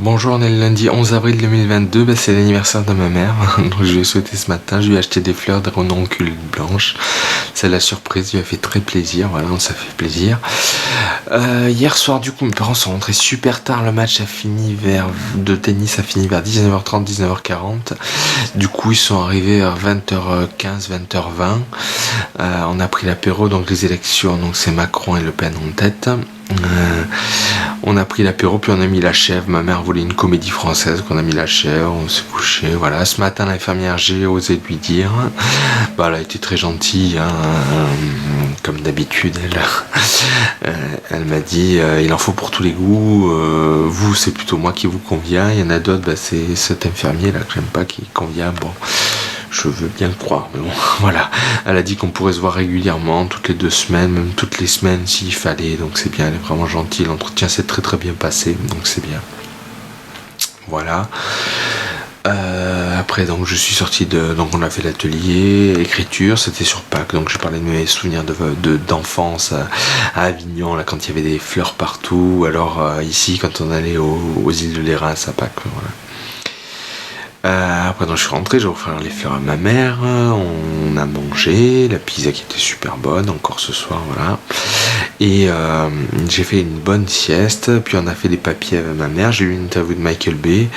Bonjour, on est le lundi 11 avril 2022, c'est l'anniversaire de ma mère, donc je lui ai souhaité ce matin, je lui ai acheté des fleurs, des renoncules blanches, c'est la surprise, lui a fait très plaisir, voilà, ça fait plaisir. Hier soir du coup mes parents sont rentrés super tard, le match de tennis a fini vers 19h30, 19h40, du coup ils sont arrivés vers 20h15, 20h20, on a pris l'apéro, donc les élections, donc c'est Macron et Le Pen en tête. On a pris l'apéro puis on a mis la chèvre. Ma mère voulait une comédie française, qu'on a mis la chèvre, on s'est couché, voilà. Ce matin l'infirmière, j'ai osé lui dire, elle a été très gentille, comme d'habitude. Elle m'a dit il en faut pour tous les goûts, vous c'est plutôt moi qui vous convient, il y en a d'autres, c'est cet infirmier là que j'aime pas qui convient, bon. Je veux bien le croire, mais bon, voilà. Elle a dit qu'on pourrait se voir régulièrement, toutes les 2 semaines, même toutes les semaines s'il fallait, donc c'est bien, elle est vraiment gentille, l'entretien s'est très très bien passé, donc c'est bien. Voilà. Après, donc je suis sorti donc on a fait l'atelier écriture, c'était sur Pâques, donc j'ai parlé de mes souvenirs d'enfance à Avignon, là, quand il y avait des fleurs partout, alors ici, quand on allait aux îles de l'Érins à Pâques, voilà. Après donc je suis rentré, j'ai offert les fleurs à ma mère, on a mangé, la pizza qui était super bonne, encore ce soir, voilà. Et j'ai fait une bonne sieste, puis on a fait des papiers avec ma mère, j'ai eu une interview de Michael Bay,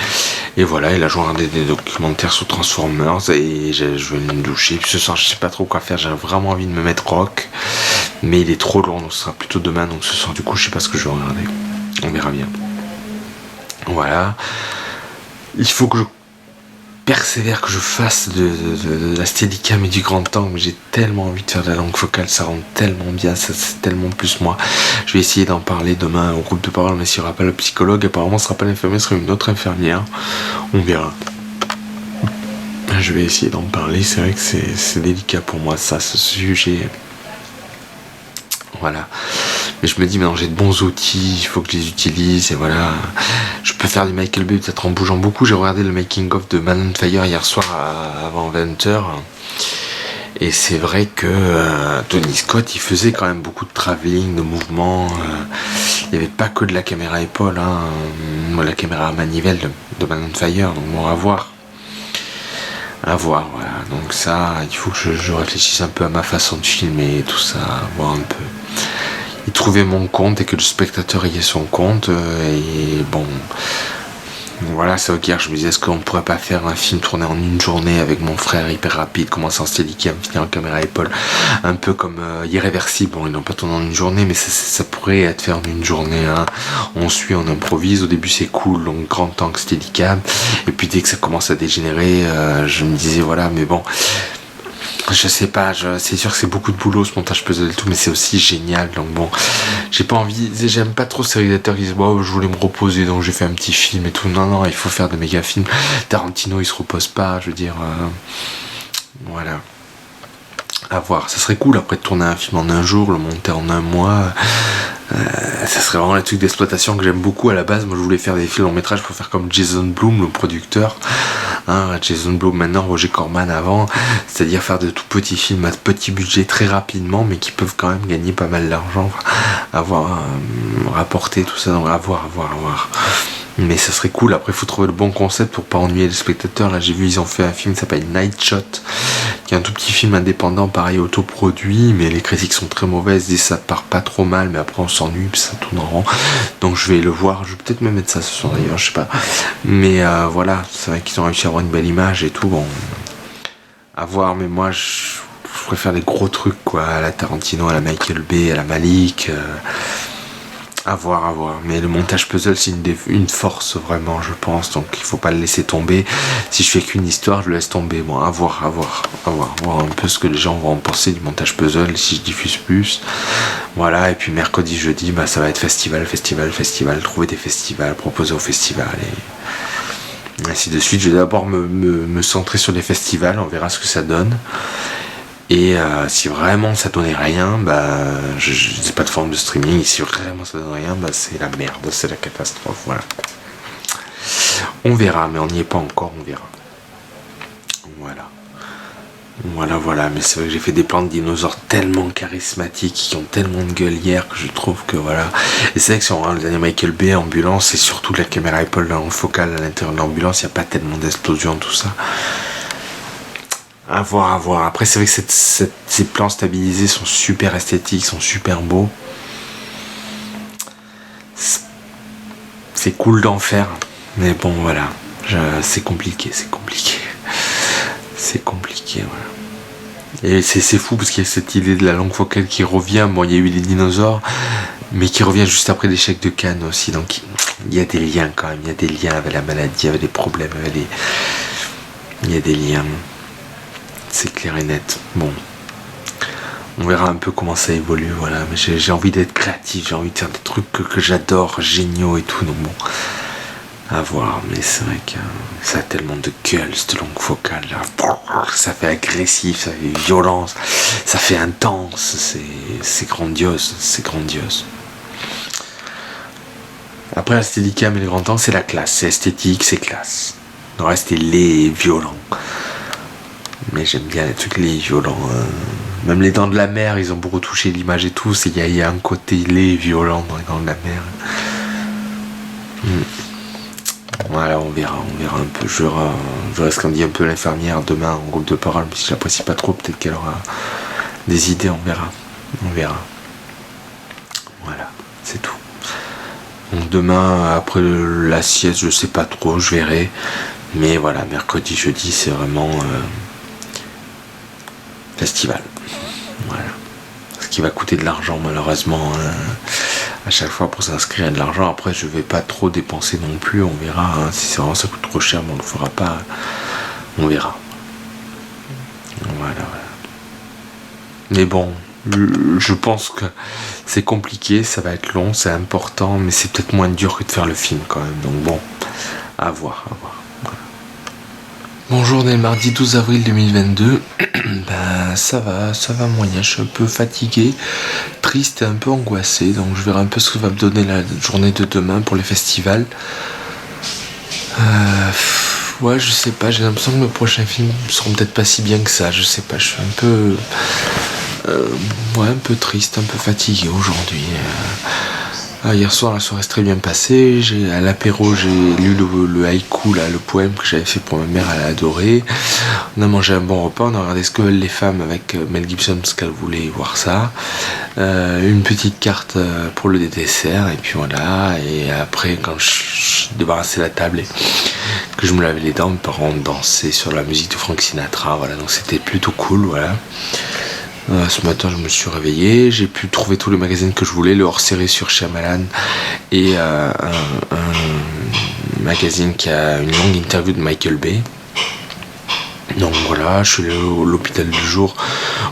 et voilà, et là je regardais des documentaires sur Transformers, et je vais me doucher, puis ce soir je sais pas trop quoi faire, j'ai vraiment envie de me mettre rock, mais il est trop long, donc ce sera plutôt demain, donc ce soir du coup je sais pas ce que je vais regarder, on verra bien. Voilà, il faut que je persévère, que je fasse de la steadicam et du grand angle, mais j'ai tellement envie de faire de la langue focale, ça rend tellement bien, ça c'est tellement plus moi. Je vais essayer d'en parler demain au groupe de parole, mais s'il n'y aura pas le psychologue, apparemment ce sera pas l'infirmière, ce sera une autre infirmière, on verra. Je vais essayer d'en parler, c'est vrai que c'est délicat pour moi ça, ce sujet. Voilà. Mais je me dis maintenant j'ai de bons outils, il faut que je les utilise, et voilà. Je peux faire du Michael Bay peut-être en bougeant beaucoup. J'ai regardé le making of de Man on Fire hier soir avant 20h. Et c'est vrai que Tony Scott il faisait quand même beaucoup de travelling, de mouvements. Il n'y avait pas que de la caméra épaule, la caméra à manivelle de Man on Fire, donc bon, à voir. À voir, voilà. Donc ça, il faut que je réfléchisse un peu à ma façon de filmer et tout ça, voir un peu. Y trouver mon compte et que le spectateur y ait son compte, et bon, voilà, c'est ok. Je me disais, est-ce qu'on pourrait pas faire un film tourné en une journée avec mon frère hyper rapide, commencer en steadicam, finir en caméra épaule, un peu comme Irréversible. Bon, ils n'ont pas tourné en une journée, mais ça pourrait être fait en une journée, on suit, on improvise, au début c'est cool, donc grand angle steadicam, et puis dès que ça commence à dégénérer, je me disais voilà, mais bon, je sais pas, c'est sûr que c'est beaucoup de boulot ce montage puzzle et tout, mais c'est aussi génial, donc bon, j'ai pas envie, j'aime pas trop ces réalisateurs qui disent bon, je voulais me reposer donc j'ai fait un petit film et tout. Non, il faut faire des méga films. Tarantino il se repose pas, je veux dire, voilà. À voir, ça serait cool après de tourner un film en un jour, le monter en un mois. Ça serait vraiment un truc d'exploitation que j'aime beaucoup à la base. Moi je voulais faire des films long métrage pour faire comme Jason Blum, le producteur. Jason Blum maintenant, Roger Corman avant, c'est-à-dire faire de tout petits films à petit budget très rapidement, mais qui peuvent quand même gagner pas mal d'argent, avoir rapporté tout ça, donc à voir. Mais ça serait cool. Après, il faut trouver le bon concept pour pas ennuyer les spectateurs. Là, j'ai vu, ils ont fait un film qui s'appelle Night Shot, qui est un tout petit film indépendant, pareil, autoproduit, mais les critiques sont très mauvaises. Ils disent ça part pas trop mal, mais après on s'ennuie, puis ça tourne en rond. Donc je vais le voir. Je vais peut-être me mettre ça ce soir d'ailleurs, je sais pas. Mais voilà, c'est vrai qu'ils ont réussi à avoir une belle image et tout. Bon, à voir. Mais moi, je préfère les gros trucs, quoi, à la Tarantino, à la Michael Bay, à la Malik. À voir. Mais le montage puzzle, c'est une force, vraiment, je pense. Donc, il faut pas le laisser tomber. Si je fais qu'une histoire, je le laisse tomber. Bon, à voir. Voir un peu ce que les gens vont en penser du montage puzzle, si je diffuse plus. Voilà, et puis mercredi, jeudi, ça va être festival. Trouver des festivals, proposer au festival. Et ainsi de suite. Je vais d'abord me centrer sur les festivals. On verra ce que ça donne. Et si vraiment ça donnait rien, je sais pas de forme de streaming, et si vraiment ça donne rien, c'est la merde, c'est la catastrophe, voilà. On verra, mais on n'y est pas encore, on verra. Voilà. Voilà, mais c'est vrai que j'ai fait des plans de dinosaures tellement charismatiques, qui ont tellement de gueule hier, que je trouve que voilà. Et c'est vrai que sur le dernier Michael Bay, ambulance, et surtout la caméra épaule dans le focal à l'intérieur de l'ambulance, il n'y a pas tellement d'explosions, tout ça. À voir. Après, c'est vrai que ces plans stabilisés sont super esthétiques, sont super beaux. C'est cool d'en faire, mais bon, voilà. C'est compliqué. C'est compliqué, voilà. Et c'est fou parce qu'il y a cette idée de la langue focale qui revient. Bon, il y a eu les dinosaures, mais qui revient juste après l'échec de Cannes aussi. Donc, il y a des liens quand même. Il y a des liens avec la maladie, avec les problèmes, il y a des liens. C'est clair et net. Bon. On verra un peu comment ça évolue, voilà. Mais j'ai envie d'être créatif, j'ai envie de faire des trucs que j'adore, géniaux et tout. Donc bon, à voir. Mais c'est vrai que ça a tellement de gueule, cette longue focale là. Ça fait agressif, ça fait violence, ça fait intense. C'est grandiose, Après, la Steadicam et le grand angle, c'est la classe. C'est esthétique, c'est classe. Le reste est laid et violent. Mais j'aime bien les trucs laid et violents. Même les Dents de la Mer, ils ont beaucoup touché l'image et tout. Il y a un côté laid et violent dans les Dents de la Mer. Voilà, on verra un peu. Je verrai ce qu'en dit un peu l'infirmière demain en groupe de parole. Mais si je l'apprécie pas trop, peut-être qu'elle aura des idées, on verra. Voilà, c'est tout. Donc demain, après la sieste, je sais pas trop, je verrai. Mais voilà, mercredi, jeudi, c'est vraiment festival. Voilà. Ce qui va coûter de l'argent, malheureusement. À chaque fois pour s'inscrire, il y a de l'argent. Après, je vais pas trop dépenser non plus. On verra. Si c'est vraiment ça coûte trop cher, mais on le fera pas. On verra. Voilà. Mais bon, je pense que c'est compliqué, ça va être long, c'est important, mais c'est peut-être moins dur que de faire le film quand même. Donc bon, à voir. Voilà. Bonjour, on est le mardi 12 avril 2022. Ben ça va moyen, je suis un peu fatigué, triste et un peu angoissé, donc je verrai un peu ce que va me donner la journée de demain pour les festivals. Ouais, je sais pas, j'ai l'impression que mes prochains films seront peut-être pas si bien que ça, je sais pas, je suis un peu un peu triste, un peu fatigué aujourd'hui. Hier soir, la soirée s'est très bien passée. À l'apéro, j'ai lu le haïku, là, le poème que j'avais fait pour ma mère, elle a adoré. On a mangé un bon repas, on a regardé Ce que veulent les femmes avec Mel Gibson parce qu'elle voulait voir ça. Une petite carte pour le dessert, et puis voilà. Et après, quand je débarrassais la table et que je me lavais les dents, mes parents dansaient sur la musique de Frank Sinatra, voilà. Donc c'était plutôt cool, voilà. Ce matin, je me suis réveillé, j'ai pu trouver tous les magazines que je voulais, le hors-série sur Shyamalan et un magazine qui a une longue interview de Michael Bay. Donc voilà, je suis allé à l'hôpital du jour,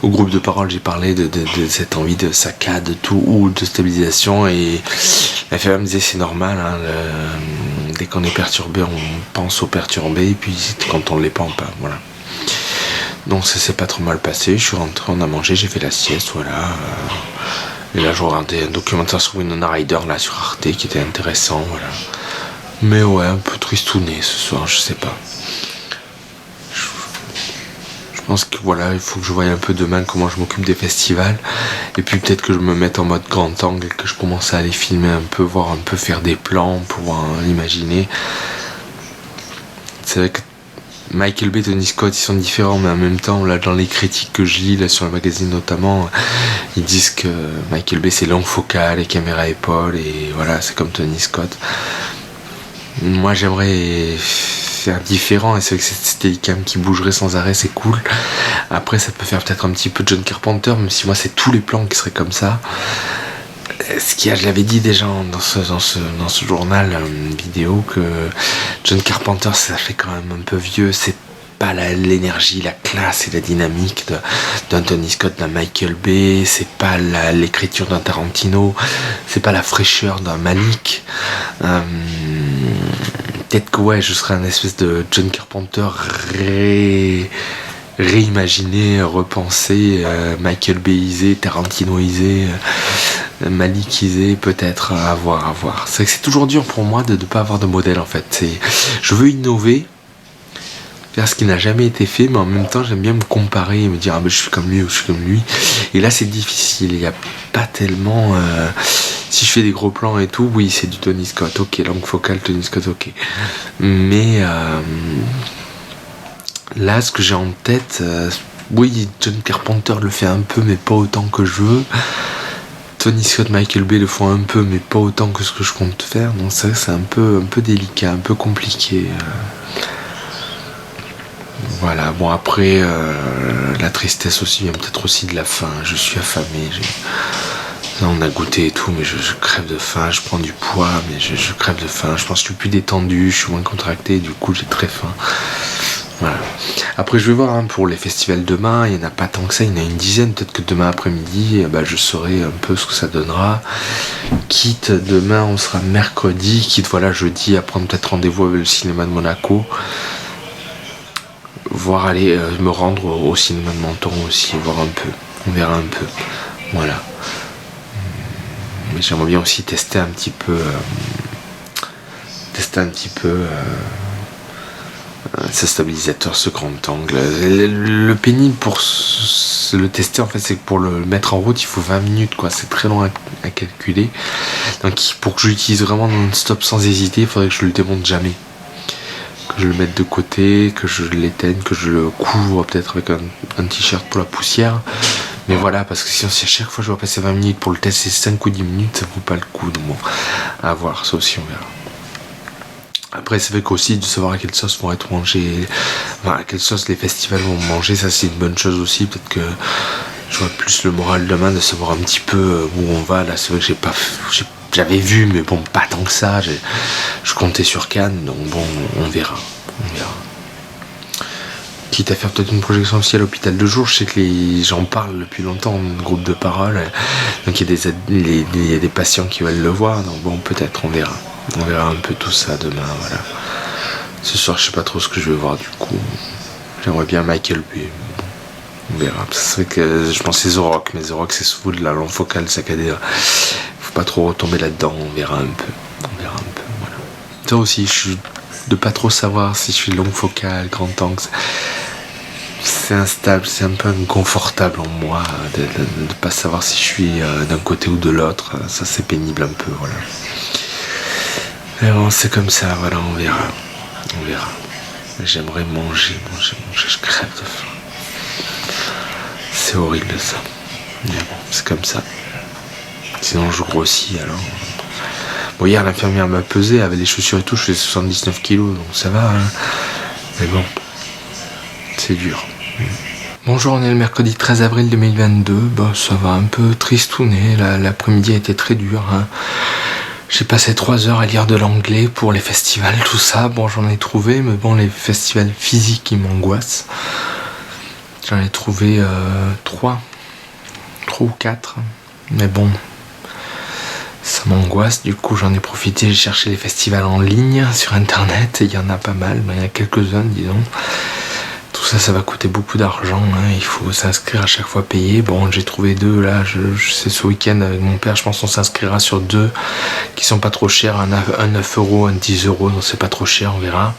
au groupe de parole, j'ai parlé de cette envie de saccade, de tout, ou de stabilisation, et la femme me disait c'est normal, hein, dès qu'on est perturbé, on pense au perturbé, et puis quand on l'est pas, voilà. Donc ça s'est pas trop mal passé, je suis rentré, on a mangé, j'ai fait la sieste, voilà. Et là je regardais un documentaire sur Winona Ryder là sur Arte qui était intéressant, voilà. Mais ouais, un peu tristouné ce soir, je sais pas. Je pense que voilà, il faut que je voie un peu demain comment je m'occupe des festivals. Et puis peut-être que je me mette en mode grand angle et que je commence à aller filmer un peu, voir un peu, faire des plans, pouvoir imaginer. C'est vrai que Michael Bay et Tony Scott, ils sont différents, mais en même temps, là, dans les critiques que je lis, là, sur le magazine notamment, ils disent que Michael Bay, c'est longue focale et caméra épaule, et voilà, c'est comme Tony Scott. Moi, j'aimerais faire différent, et c'est vrai que cette Steadicam qui bougerait sans arrêt, c'est cool. Après, ça peut faire peut-être un petit peu John Carpenter, même si moi, c'est tous les plans qui seraient comme ça. Ce qu'il y a, je l'avais dit déjà dans ce journal vidéo, que John Carpenter, ça fait quand même un peu vieux. C'est pas l'énergie, la classe et la dynamique d'un Tony Scott, d'un Michael Bay. C'est pas l'écriture d'un Tarantino. C'est pas la fraîcheur d'un Malik. Peut-être que ouais, je serais un espèce de John Carpenter réimaginé, repensé, Michael Bayisé, Tarantinoisé, Malikisé, peut-être, à voir. C'est vrai que c'est toujours dur pour moi de ne pas avoir de modèle en fait. Je veux innover, faire ce qui n'a jamais été fait, mais en même temps j'aime bien me comparer et me dire ah ben je suis comme lui ou je suis comme lui. Et là c'est difficile, il n'y a pas tellement si je fais des gros plans et tout, oui c'est du Tony Scott, ok, longue focale Tony Scott, ok, mais là ce que j'ai en tête, oui John Carpenter le fait un peu mais pas autant que je veux. Tony Scott, Michael Bay le font un peu mais pas autant que ce que je compte faire, donc c'est vrai que c'est un peu délicat, un peu compliqué. Voilà, bon après la tristesse aussi vient peut-être aussi de la faim, je suis affamé, là, on a goûté et tout mais je crève de faim, je prends du poids mais je crève de faim, je pense que je suis plus détendu, je suis moins contracté, du coup j'ai très faim. Voilà. Après je vais voir hein, pour les festivals demain, il n'y en a pas tant que ça, il y en a une dizaine, peut-être que demain après-midi je saurai un peu ce que ça donnera. Quitte demain on sera mercredi, quitte voilà jeudi à prendre peut-être rendez-vous avec le cinéma de Monaco. Voir aller me rendre au cinéma de Menton aussi, voir un peu, on verra un peu, voilà. Mais j'aimerais bien aussi tester un petit peu ce stabilisateur, ce grand angle. Le pénible pour le tester en fait, c'est que pour le mettre en route il faut 20 minutes quoi, c'est très long à calculer, donc pour que je l'utilise vraiment non-stop sans hésiter, il faudrait que je le démonte jamais, que je le mette de côté, que je l'éteigne, que je le couvre peut-être avec un t-shirt pour la poussière. Mais voilà, parce que sinon si à chaque fois je dois passer 20 minutes pour le tester 5 ou 10 minutes, ça vaut pas le coup. Donc bon, à voir, ça aussi on verra. Après c'est vrai qu'aussi de savoir à quelle sauce vont être mangés, enfin, à quelle sauce les festivals vont manger, ça c'est une bonne chose aussi. Peut-être que j'aurai plus le moral demain de savoir un petit peu où on va. Là c'est vrai que j'avais vu mais bon pas tant que ça, je comptais sur Cannes, donc bon on verra. Quitte à faire peut-être une projection aussi à l'hôpital de jour, je sais que les gens parlent depuis longtemps en groupe de parole, donc il y a des patients qui veulent le voir, donc bon peut-être on verra un peu tout ça demain, voilà. Ce soir je sais pas trop ce que je vais voir du coup, j'aimerais bien Michael Bay, on verra, c'est vrai que je pensais The Rock, mais The Rock c'est souvent de la longue focale saccadée, faut pas trop retomber là-dedans, on verra un peu, voilà. Toi aussi je suis de pas trop savoir si je suis longue focale, grand angle, c'est instable, c'est un peu inconfortable en moi de pas savoir si je suis d'un côté ou de l'autre, ça c'est pénible un peu, voilà. Mais bon c'est comme ça, voilà, on verra. J'aimerais manger, je crève de faim. C'est horrible ça, mais bon c'est comme ça, sinon je grossis alors. Bon, hier l'infirmière m'a pesé avec les chaussures et tout, je fais 79 kilos, donc ça va, hein. Mais bon, c'est dur. Bonjour, on est le mercredi 13 avril 2022, ça va un peu tristouner, l'après-midi a été très dur, hein. J'ai passé 3 heures à lire de l'anglais pour les festivals, tout ça, bon j'en ai trouvé, mais bon les festivals physiques ils m'angoissent. J'en ai trouvé 3 ou 4, mais bon... ça m'angoisse, du coup j'en ai profité, j'ai cherché les festivals en ligne sur internet, et il y en a pas mal, il y en a quelques-uns disons. Tout ça, ça va coûter beaucoup d'argent, hein. Il faut s'inscrire à chaque fois payer. Bon, j'ai trouvé 2 là, je sais ce week-end avec mon père, je pense qu'on s'inscrira sur 2 qui sont pas trop chers, un 9 €, un 10 €, donc c'est pas trop cher, on verra.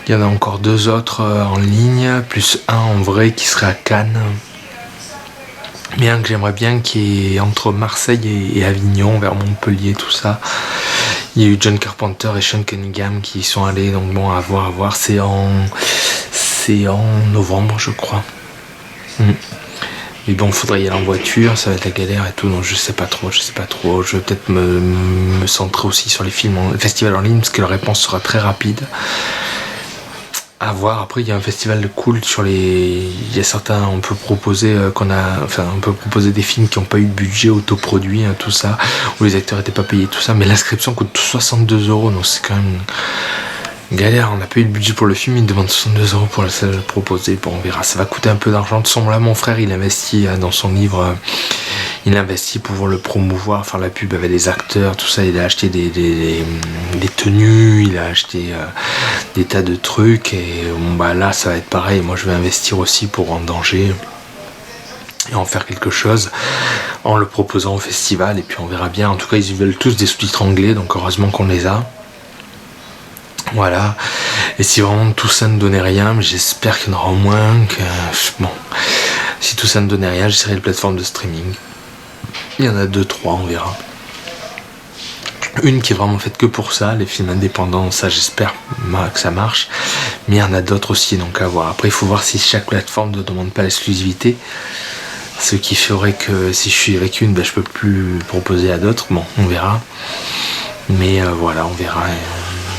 Il y en a encore 2 autres en ligne, plus un en vrai qui serait à Cannes. Mais un que j'aimerais bien qui est entre Marseille et Avignon, vers Montpellier, tout ça. Il y a eu John Carpenter et Sean Cunningham qui y sont allés, donc bon, à voir, c'est en novembre je crois. Mais bon, faudrait y aller en voiture, ça va être la galère et tout, donc je sais pas trop. Je vais peut-être me centrer aussi sur les festivals en ligne, parce que la réponse sera très rapide. À voir. Après il y a un festival de cool il y a certains, on peut proposer des films qui n'ont pas eu de budget autoproduit, hein, tout ça, où les acteurs n'étaient pas payés, tout ça, mais l'inscription coûte 62 €, donc c'est quand même une galère. On n'a pas eu de budget pour le film, il demande 62 € pour la salle proposée. Bon on verra, ça va coûter un peu d'argent. De son là mon frère il investit dans son livre, il investit pour le promouvoir, faire la pub avec les acteurs, tout ça. Il a acheté des tenues, il a acheté des tas de trucs, et là ça va être pareil. Moi je vais investir aussi pour En Danger et en faire quelque chose en le proposant au festival, et puis on verra bien. En tout cas ils veulent tous des sous-titres anglais, donc heureusement qu'on les a. Voilà. Et si vraiment tout ça ne donnait rien, mais j'espère qu'il y en aura au moins que... Bon, si tout ça ne donnait rien, j'essaierai les plateformes de streaming. Il y en a 2-3, on verra. Une qui est vraiment faite que pour ça, les films indépendants, ça j'espère que ça marche. Mais il y en a d'autres aussi, donc à voir. Après, il faut voir si chaque plateforme ne demande pas l'exclusivité. Ce qui ferait que si je suis avec une, je peux plus proposer à d'autres. Bon, on verra. Mais voilà, on verra.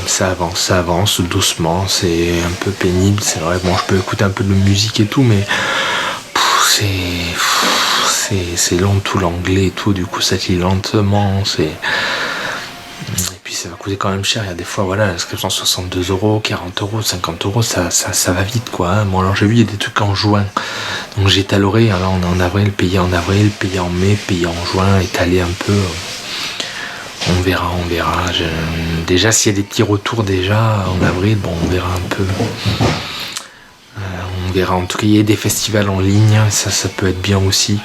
Ça avance doucement. C'est un peu pénible, c'est vrai. Bon, je peux écouter un peu de musique et tout, mais c'est long, tout l'anglais et tout. Du coup, ça lit lentement. Et puis ça va coûter quand même cher. Il y a des fois, voilà, l'inscription 62€, 40€, 50€, ça va vite, quoi. Bon, alors j'ai vu, il y a des trucs en juin. Donc j'ai étalé, alors on est en avril, payé en avril, payé en mai, payé en juin, étalé un peu. On verra. Déjà, s'il y a des petits retours déjà en avril, bon, on verra un peu. On verra. En tout cas, il y a des festivals en ligne, ça peut être bien aussi.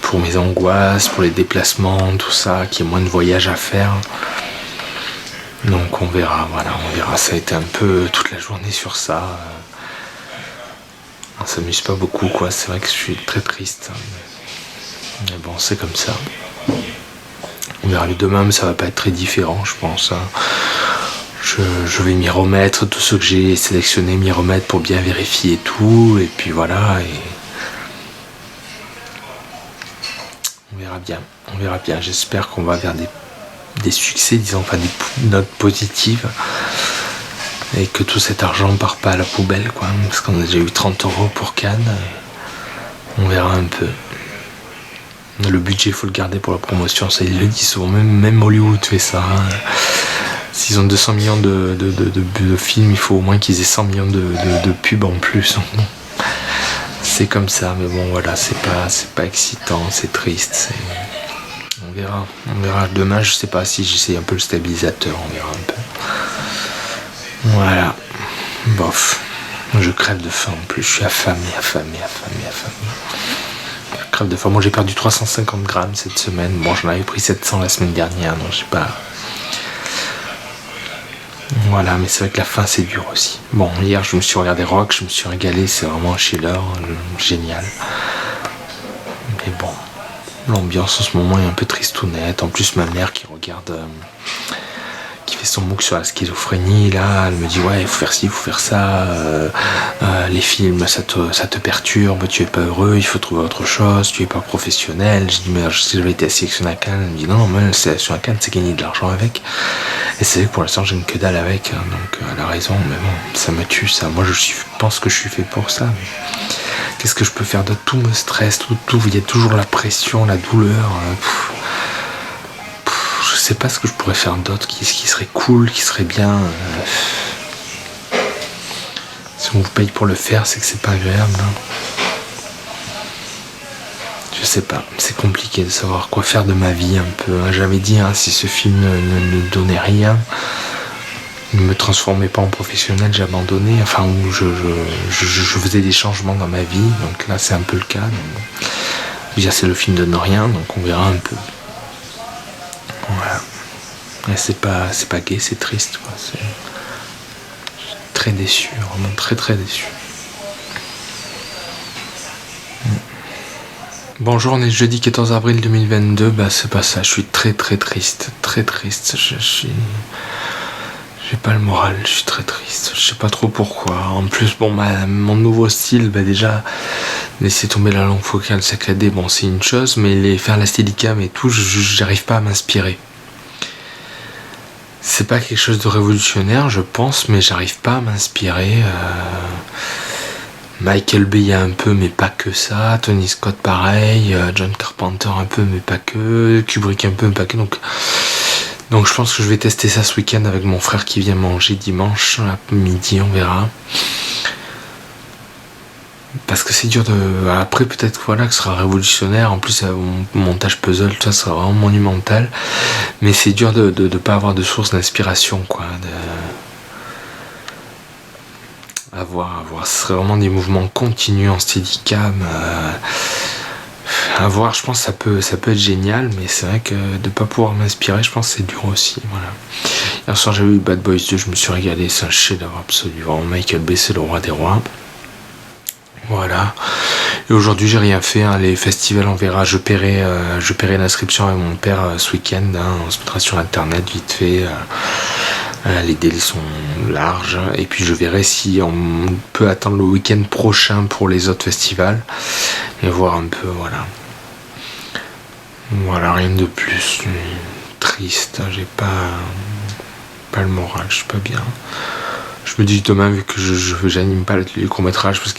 Pour mes angoisses, pour les déplacements, tout ça, qu'il y ait moins de voyages à faire. Donc on verra, voilà, on verra. Ça a été un peu toute la journée sur ça. On s'amuse pas beaucoup, quoi. C'est vrai que je suis très triste. Mais bon, c'est comme ça. On verra demain, mais ça va pas être très différent, je pense. Je vais m'y remettre, tout ce que j'ai sélectionné, m'y remettre pour bien vérifier tout. Et puis voilà. Et on verra bien. J'espère qu'on va vers des succès, disons, enfin des notes positives. Et que tout cet argent part pas à la poubelle, quoi. Parce qu'on a déjà eu 30€ pour Cannes. On verra un peu. Le budget, il faut le garder pour la promotion, ça ils le disent souvent, même Hollywood fait ça. S'ils ont 200 millions de films, il faut au moins qu'ils aient 100 millions de pubs en plus. C'est comme ça, mais bon voilà, c'est pas excitant, c'est triste. On verra. Demain, je sais pas si j'essaye un peu le stabilisateur, on verra un peu. Voilà. Bof. Je crève de faim en plus, je suis affamé. De fois, moi j'ai perdu 350 grammes cette semaine. Bon, j'en avais pris 700 la semaine dernière, donc j'ai pas. Voilà, mais c'est vrai que la faim c'est dur aussi. Bon, hier je me suis regardé Rock, je me suis régalé, c'est vraiment un chiller, génial. Mais bon, l'ambiance en ce moment est un peu tristounette. En plus, ma mère qui regarde, qui fait son MOOC sur la schizophrénie, là, elle me dit ouais, il faut faire ci, il faut faire ça. Les films, ça te perturbe, tu es pas heureux, il faut trouver autre chose, tu es pas professionnel. Je dis mais si j'avais été sélectionné à Cannes, elle me dit non, mais la sélection à Cannes c'est gagner de l'argent avec. Et c'est vrai que pour l'instant j'ai que dalle avec, donc elle a raison, mais bon, ça me tue ça. Moi je pense que je suis fait pour ça. Mais qu'est-ce que je peux faire d'autre? Tout me stresse, tout, il y a toujours la pression, la douleur. Je sais pas ce que je pourrais faire d'autre qui serait cool, qui serait bien. Si on vous paye pour le faire, c'est que c'est pas agréable. Je sais pas, c'est compliqué de savoir quoi faire de ma vie un peu. J'avais dit, si ce film ne donnait rien, ne me transformait pas en professionnel, j'abandonnais. Enfin, où je faisais des changements dans ma vie. Donc là, c'est un peu le cas. Donc, déjà, c'est le film ne donne rien, donc on verra un peu. Voilà. Et c'est pas gai, c'est triste, quoi. Je suis très déçu, vraiment très très déçu. Bonjour, on est jeudi 14 avril 2022, c'est pas ça, je suis très très triste, j'ai pas le moral, je suis très triste, je sais pas trop pourquoi. En plus, bon, mon nouveau style, déjà, laisser tomber la langue focale saccadée, bon, c'est une chose, mais faire la steadicam et tout, j'arrive pas à m'inspirer. C'est pas quelque chose de révolutionnaire, je pense, mais j'arrive pas à m'inspirer. Michael Bay un peu, mais pas que ça. Tony Scott pareil. John Carpenter un peu, mais pas que. Kubrick un peu, mais pas que. Donc je pense que je vais tester ça ce week-end avec mon frère qui vient manger dimanche à midi, on verra. Parce que c'est dur de... Après peut-être que ce sera révolutionnaire. En plus mon montage puzzle, tout ça sera vraiment monumental. Mais c'est dur de pas avoir de source d'inspiration, quoi. À voir. Ce serait vraiment des mouvements continus en steadicam. À voir, je pense que ça peut être génial, mais c'est vrai que de pas pouvoir m'inspirer, je pense que c'est dur aussi. Voilà. Hier soir j'ai vu Bad Boys 2, je me suis régalé, c'est un chef-d'œuvre absolu. Vraiment, Michael Bay, c'est le roi des rois. Voilà. Et aujourd'hui j'ai rien fait, hein. Les festivals on verra, je paierai l'inscription avec mon père ce week-end, hein. On se mettra sur internet vite fait. Les délais sont larges et puis je verrai si on peut attendre le week-end prochain pour les autres festivals et voir un peu, voilà, rien de plus. Triste, j'ai pas le moral, je suis pas bien. Je me dis demain, vu que j'anime pas les courts-métrages parce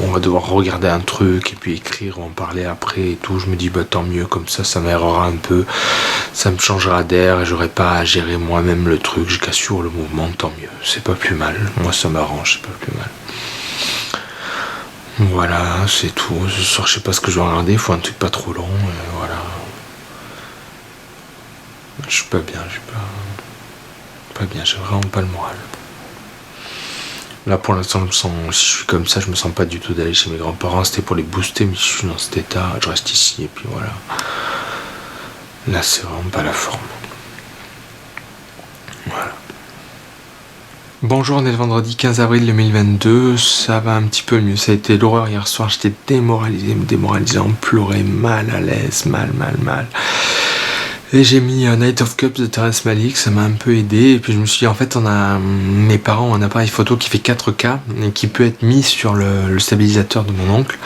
on va devoir regarder un truc et puis écrire, en parler après et tout, je me dis tant mieux, comme ça m'aérera un peu, ça me changera d'air et j'aurai pas à gérer moi-même le truc, je qu'assure le mouvement, tant mieux, c'est pas plus mal, moi ça m'arrange, c'est pas plus mal. Voilà, c'est tout. Ce soir je sais pas ce que je vais regarder, il faut un truc pas trop long, voilà. Je suis pas bien, j'ai vraiment pas le moral. Là pour l'instant si je suis comme ça, je me sens pas du tout d'aller chez mes grands-parents, c'était pour les booster, mais si je suis dans cet état, je reste ici et puis voilà. Là c'est vraiment pas la forme. Voilà. Bonjour, on est le vendredi 15 avril 2022, ça va un petit peu mieux, ça a été l'horreur hier soir, j'étais démoralisé, on pleurait, mal à l'aise, mal. Et j'ai mis Night of Cups de Terrence Malick, ça m'a un peu aidé. Et puis je me suis dit, en fait, mes parents ont un appareil photo qui fait 4K et qui peut être mis sur le stabilisateur de mon oncle.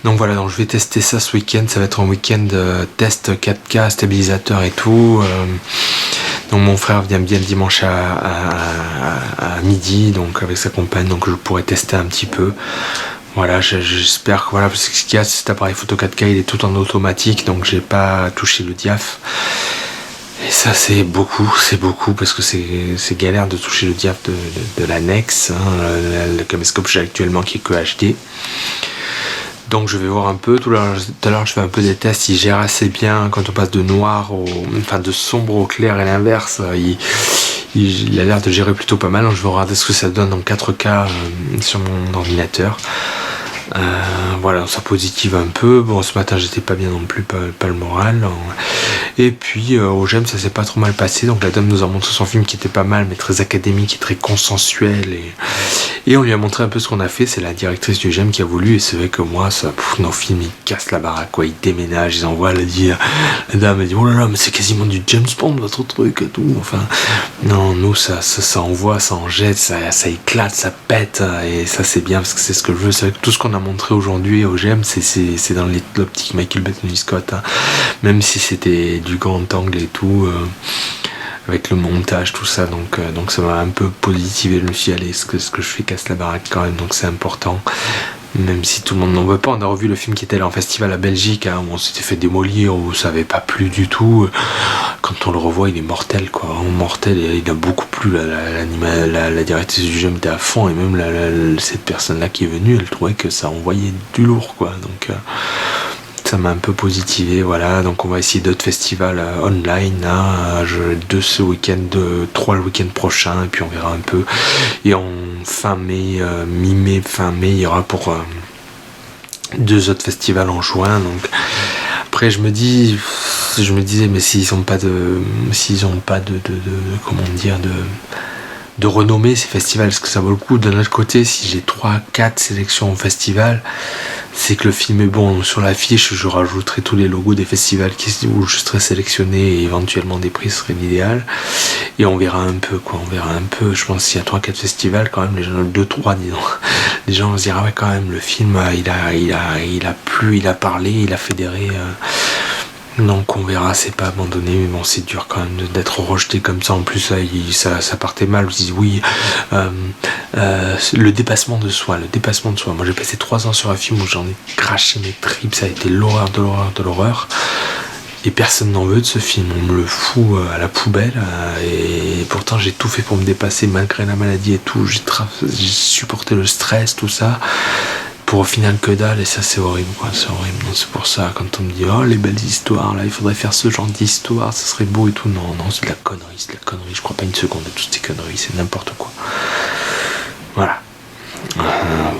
Donc voilà, donc je vais tester ça ce week-end. Ça va être un week-end test 4K, stabilisateur et tout. Donc mon frère vient bien le dimanche à midi, donc avec sa compagne, donc je pourrais tester un petit peu. Voilà, j'espère que parce que ce qu'il y a, cet appareil photo 4K, il est tout en automatique, donc j'ai pas touché le diaph. Et ça c'est beaucoup parce que c'est galère de toucher le diaph de l'annexe, hein, le caméscope que j'ai actuellement qui est que HD. Donc je vais voir un peu, tout à l'heure je fais un peu des tests, il gère assez bien quand on passe de noir de sombre au clair et l'inverse, il a l'air de gérer plutôt pas mal, donc je vais regarder ce que ça donne en 4K sur mon ordinateur. Voilà, ça positive un peu. Bon, ce matin j'étais pas bien non plus, pas le moral. Et puis au GEM ça s'est pas trop mal passé, donc la dame nous a montré son film qui était pas mal mais très académique et très consensuel, et on lui a montré un peu ce qu'on a fait. C'est la directrice du GEM qui a voulu, et c'est vrai que moi nos films ils cassent la baraque, quoi, ils déménagent, ils envoient la dame, elle dit oh là là mais c'est quasiment du James Bond votre truc et tout, enfin non, nous ça envoie, ça en jette, ça éclate, ça pète, et ça c'est bien parce que c'est ce que je veux. C'est vrai que tout ce qu'on a montré aujourd'hui au GEM c'est dans l'optique Michael Bay, Tony Scott, hein. Même si c'était du grand angle et tout, avec le montage, tout ça, donc ça m'a un peu positivé. Je me suis dit allez, ce que je fais casse la baraque quand même, donc c'est important. Même si tout le monde n'en veut pas, on a revu le film qui était là en festival à Belgique, hein, où on s'était fait démolir, où ça avait pas plu du tout. Quand on le revoit, il est mortel, quoi, mortel, et il a beaucoup plu. La directrice du jeu était à fond, et même cette personne-là qui est venue, elle trouvait que ça envoyait du lourd, quoi. Donc ça m'a un peu positivé, voilà. Donc on va essayer d'autres festivals online, hein. Deux ce week-end, trois le week-end prochain, et puis on verra un peu. Et en fin mai, mi-mai, fin mai, il y aura pour deux autres festivals en juin. Donc après je me disais mais s'ils ont pas de comment dire de renommée ces festivals, est-ce que ça vaut le coup? D'un autre côté, si j'ai 3-4 sélections au festival, c'est que le film est bon. Sur l'affiche, je rajouterai tous les logos des festivals où je serai sélectionné, et éventuellement des prix serait l'idéal. Et on verra un peu, quoi. Je pense qu'il y a 3-4 festivals, quand même, les gens, 2-3, disons. Les gens vont se dire, ah ouais, quand même, le film, il a plu, il a parlé, il a fédéré. Donc on verra, c'est pas abandonné, mais bon, c'est dur quand même d'être rejeté comme ça. En plus ça partait mal, je dis oui, le dépassement de soi. Moi j'ai passé 3 ans sur un film où j'en ai craché mes tripes, ça a été l'horreur de l'horreur, et personne n'en veut de ce film, on me le fout à la poubelle, et pourtant j'ai tout fait pour me dépasser malgré la maladie et tout, j'ai supporté le stress, tout ça, pour au final que dalle, et ça c'est horrible, quoi, c'est horrible. Donc c'est pour ça, quand on me dit oh les belles histoires là, il faudrait faire ce genre d'histoire, ça serait beau et tout, non c'est de la connerie, je crois pas une seconde à toutes ces conneries, c'est n'importe quoi. Voilà,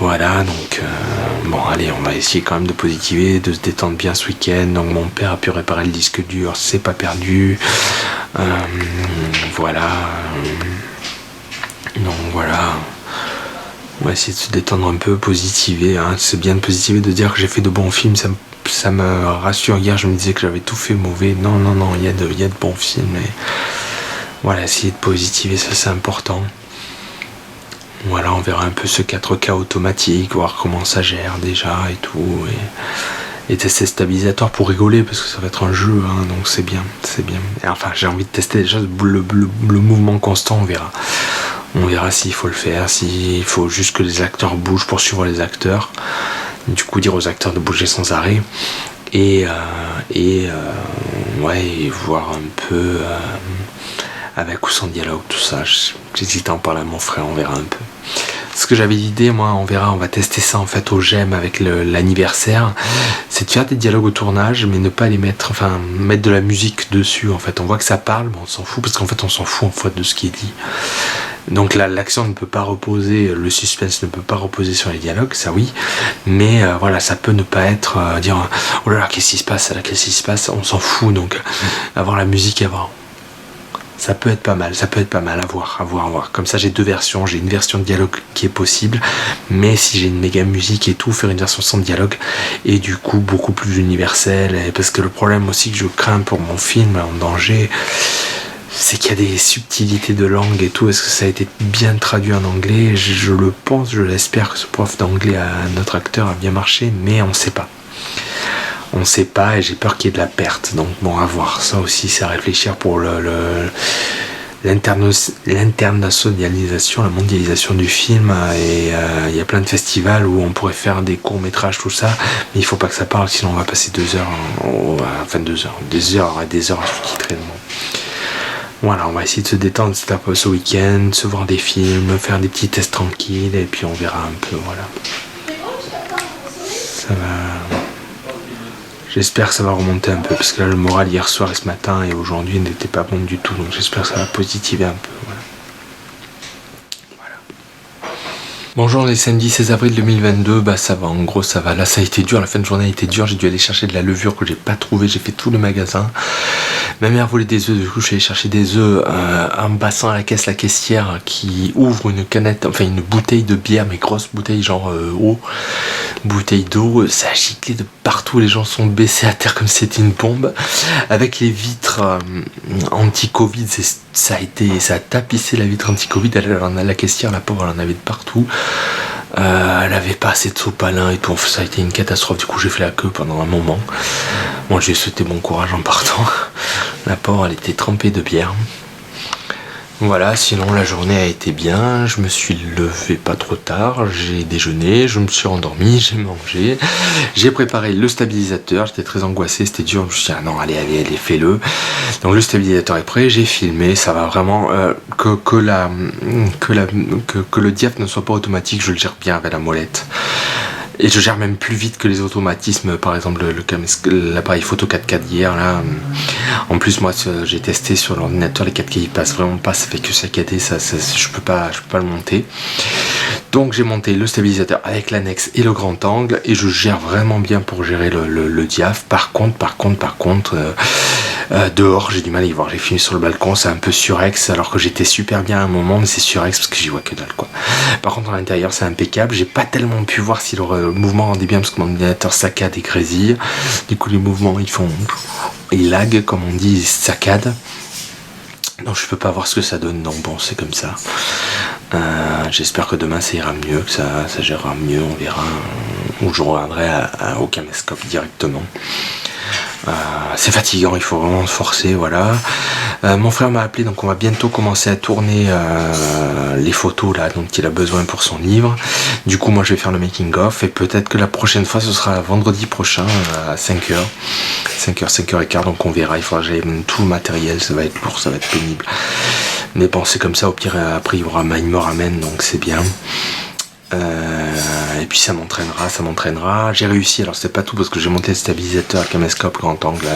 Voilà, donc bon, allez, on va essayer quand même de positiver, de se détendre bien ce week-end. Donc mon père a pu réparer le disque dur, c'est pas perdu. Voilà. Donc voilà. On va essayer de se détendre un peu, positiver. Hein. C'est bien de positiver, de dire que j'ai fait de bons films, ça me rassure. Hier, je me disais que j'avais tout fait mauvais. Non, il y a de bons films. Et voilà, essayer de positiver, ça c'est important. Voilà, on verra un peu ce 4K automatique, voir comment ça gère déjà et tout. Et tester stabilisateur pour rigoler, parce que ça va être un jeu, hein, donc c'est bien. Et enfin, j'ai envie de tester déjà le mouvement constant, on verra. On verra s'il faut le faire, s'il faut juste que les acteurs bougent pour suivre les acteurs. Du coup, dire aux acteurs de bouger sans arrêt. Et voir un peu avec ou sans dialogue, tout ça. J'hésite à en parler à mon frère, on verra un peu. Ce que j'avais l'idée, moi, on verra, on va tester ça en fait au GEM avec l'anniversaire, c'est de faire des dialogues au tournage, mais ne pas les mettre, mettre de la musique dessus. En fait, on voit que ça parle, mais on s'en fout, parce qu'en fait, on s'en fout en fait de ce qui est dit. Donc l'action ne peut pas reposer, le suspense ne peut pas reposer sur les dialogues, ça oui, mais voilà, ça peut ne pas être dire oh là là, qu'est-ce qui se passe, on s'en fout. Donc avoir la musique avant, ça peut être pas mal, à voir. Comme ça, j'ai deux versions, j'ai une version de dialogue qui est possible, mais si j'ai une méga musique et tout, faire une version sans dialogue, et du coup beaucoup plus universelle, parce que le problème aussi que je crains pour mon film En danger, c'est qu'il y a des subtilités de langue et tout. Est-ce que ça a été bien traduit en anglais? Je le pense, je l'espère que ce prof d'anglais, notre acteur, a bien marché, mais on sait pas. On sait pas et j'ai peur qu'il y ait de la perte. Donc bon, à voir. Ça aussi, c'est à réfléchir pour l'internationalisation, la mondialisation du film. Et il y a plein de festivals où on pourrait faire des courts-métrages, tout ça. Mais il faut pas que ça parle, sinon on va passer 2 heures, des heures à sous-titrer. Voilà, on va essayer de se détendre ce week-end, se voir des films, faire des petits tests tranquilles, et puis on verra un peu, voilà. Ça va... J'espère que ça va remonter un peu, parce que là, le moral hier soir et ce matin et aujourd'hui n'était pas bon du tout, donc j'espère que ça va positiver un peu, voilà. Bonjour, on est samedi 16 avril 2022, ça va, en gros ça va, là ça a été dur, la fin de journée a été dure, j'ai dû aller chercher de la levure que j'ai pas trouvé, j'ai fait tout le magasin, ma mère voulait des œufs, du coup je suis allé chercher des œufs en passant à la caisse, la caissière qui ouvre une canette, une bouteille de bière, mais grosse bouteille genre eau, bouteille d'eau, ça a giclé de partout, les gens sont baissés à terre comme si c'était une bombe, avec les vitres anti-Covid, ça a tapissé la vitre anti-Covid, la caissière, la pauvre, elle en avait de partout. Elle avait pas assez de sopalin et tout, ça a été une catastrophe, du coup j'ai fait la queue pendant un moment. Moi j'ai souhaité bon courage en partant. La pauvre, elle était trempée de bière. Voilà, sinon la journée a été bien, je me suis levé pas trop tard, j'ai déjeuné, je me suis rendormi, j'ai mangé, j'ai préparé le stabilisateur, j'étais très angoissé, c'était dur, je me suis dit ah non allez fais-le. Donc le stabilisateur est prêt, j'ai filmé, ça va vraiment que le diaph ne soit pas automatique, je le gère bien avec la molette. Et je gère même plus vite que les automatismes, par exemple l'appareil photo 4K d'hier là. En plus moi j'ai testé sur l'ordinateur, les 4K ils passent vraiment pas, ça fait que saccadé, je peux pas le monter. Donc j'ai monté le stabilisateur avec l'annexe et le grand angle et je gère vraiment bien pour gérer le diaph. Par contre dehors j'ai du mal à y voir, j'ai filmé sur le balcon, c'est un peu surex alors que j'étais super bien à un moment, mais c'est surex parce que j'y vois que dalle quoi. Par contre à l'intérieur c'est impeccable, j'ai pas tellement pu voir si le mouvement rendait bien parce que mon ordinateur saccade et grésille, du coup les mouvements ils lag comme on dit, ils saccadent. Donc je peux pas voir ce que ça donne, donc bon c'est comme ça. J'espère que demain ça ira mieux, que ça gérera mieux, on verra, ou je reviendrai au caméscope directement. C'est fatigant, il faut vraiment se forcer, voilà. Mon frère m'a appelé, donc on va bientôt commencer à tourner les photos là dont il a besoin pour son livre. Du coup moi je vais faire le making of et peut-être que la prochaine fois ce sera vendredi prochain à 5h 5h15, donc on verra, il faudra que j'aille même tout le matériel, ça va être lourd, ça va être pénible, mais bon c'est comme ça, au pire après il me ramène, donc c'est bien. Et puis ça m'entraînera. J'ai réussi, alors c'était pas tout parce que j'ai monté le stabilisateur, caméscope, grand angle,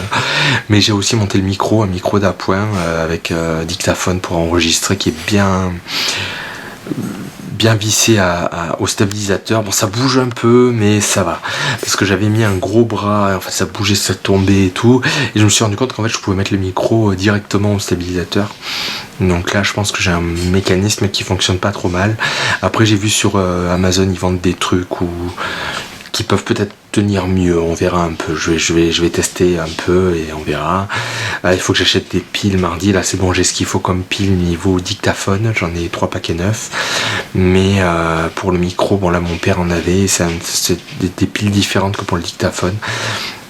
mais j'ai aussi monté le micro, un micro d'appoint avec dictaphone pour enregistrer qui est bien vissé au stabilisateur. Bon, ça bouge un peu, mais ça va. Parce que j'avais mis un gros bras, enfin ça bougeait, ça tombait et tout. Et je me suis rendu compte qu'en fait je pouvais mettre le micro directement au stabilisateur. Donc là je pense que j'ai un mécanisme qui fonctionne pas trop mal. Après j'ai vu sur Amazon ils vendent des trucs qui peuvent peut-être tenir mieux, on verra un peu. Je vais tester un peu et on verra. Il faut que j'achète des piles mardi. Là c'est bon, j'ai ce qu'il faut comme pile niveau dictaphone. J'en ai 3 paquets neufs. Mais pour le micro, bon là mon père en avait. C'est des piles différentes que pour le dictaphone.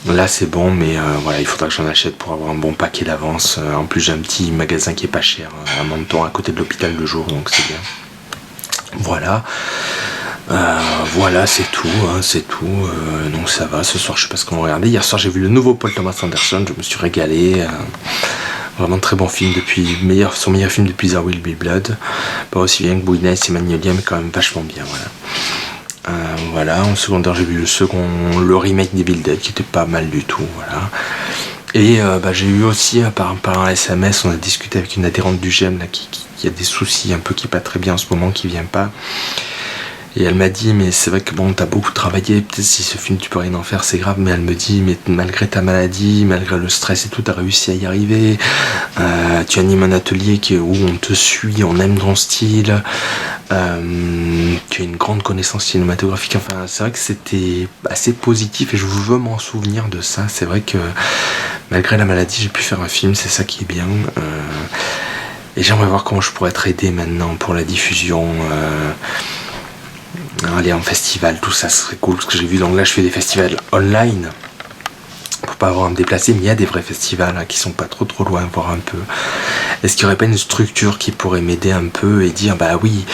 Là c'est bon, mais voilà, il faudra que j'en achète pour avoir un bon paquet d'avance. En plus j'ai un petit magasin qui est pas cher à Menton, à côté de l'hôpital de jour, donc c'est bien. Voilà. Voilà, c'est tout, hein, c'est tout. Donc ça va, ce soir je sais pas ce qu'on va regarder. Hier soir j'ai vu le nouveau Paul Thomas Anderson, je me suis régalé. Vraiment très bon film, son meilleur film depuis There Will Be Blood. Pas aussi bien que Boy Nice et Magnolia, mais quand même vachement bien, voilà. Voilà, en secondaire j'ai vu le remake d'Evil Dead qui était pas mal du tout, voilà. Et j'ai eu aussi par un SMS, on a discuté avec une adhérente du GEM là, qui a des soucis un peu, qui est pas très bien en ce moment, qui vient pas. Et elle m'a dit, mais c'est vrai que bon, t'as beaucoup travaillé, peut-être si ce film tu peux rien en faire, c'est grave, mais elle me dit, mais malgré ta maladie, malgré le stress et tout, t'as réussi à y arriver, tu animes un atelier où on te suit, on aime ton style, tu as une grande connaissance cinématographique, enfin c'est vrai que c'était assez positif et je veux m'en souvenir de ça. C'est vrai que malgré la maladie, j'ai pu faire un film, c'est ça qui est bien. Et j'aimerais voir comment je pourrais être aidé maintenant pour la diffusion. Aller en festival, tout ça serait cool, parce que j'ai vu, donc là je fais des festivals online pour pas avoir à me déplacer, mais il y a des vrais festivals hein, qui sont pas trop loin, voir un peu. Est-ce qu'il n'y aurait pas une structure qui pourrait m'aider un peu et dire bah oui,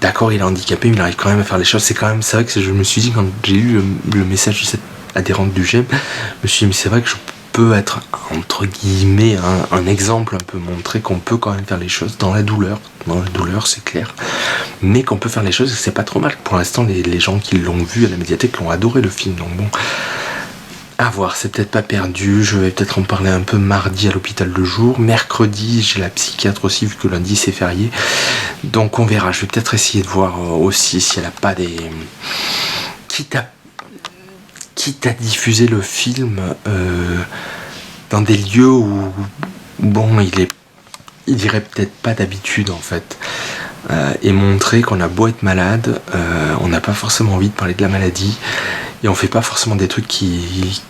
d'accord, il est handicapé, mais il arrive quand même à faire les choses. C'est vrai que je me suis dit, quand j'ai eu le message de cette adhérente du GEM, je me suis dit mais c'est vrai que je peux être entre guillemets un exemple, un peu montrer qu'on peut quand même faire les choses dans la douleur c'est clair, mais qu'on peut faire les choses et c'est pas trop mal. Pour l'instant les gens qui l'ont vu à la médiathèque l'ont adoré le film, donc bon, à voir, c'est peut-être pas perdu. Je vais peut-être en parler un peu mardi à l'hôpital de jour. Mercredi j'ai la psychiatre aussi, vu que lundi c'est férié, donc on verra. Je vais peut-être essayer de voir aussi si elle a pas des quitte à diffuser le film dans des lieux où bon il irait peut-être pas d'habitude en fait, et montrer qu'on a beau être malade, on n'a pas forcément envie de parler de la maladie et on fait pas forcément des trucs qui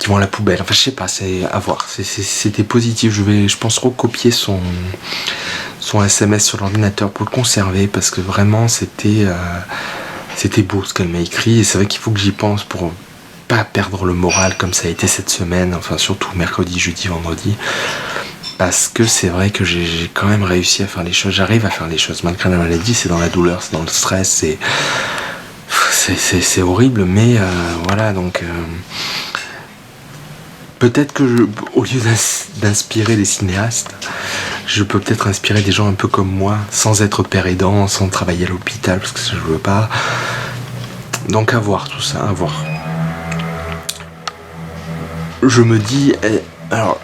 vont à la poubelle. Enfin je sais pas, c'est à voir. C'était positif. Je pense recopier son SMS sur l'ordinateur pour le conserver, parce que vraiment c'était beau ce qu'elle m'a écrit, et c'est vrai qu'il faut que j'y pense pour pas perdre le moral comme ça a été cette semaine, enfin surtout mercredi, jeudi, vendredi, parce que c'est vrai que j'ai quand même réussi à faire les choses, j'arrive à faire les choses malgré la maladie. C'est dans la douleur, c'est dans le stress, c'est horrible, mais voilà, donc peut-être que au lieu d'inspirer des cinéastes, je peux peut-être inspirer des gens un peu comme moi, sans être père aidant, sans travailler à l'hôpital, parce que ça je veux pas. Donc à voir tout ça, à voir. Je me dis, alors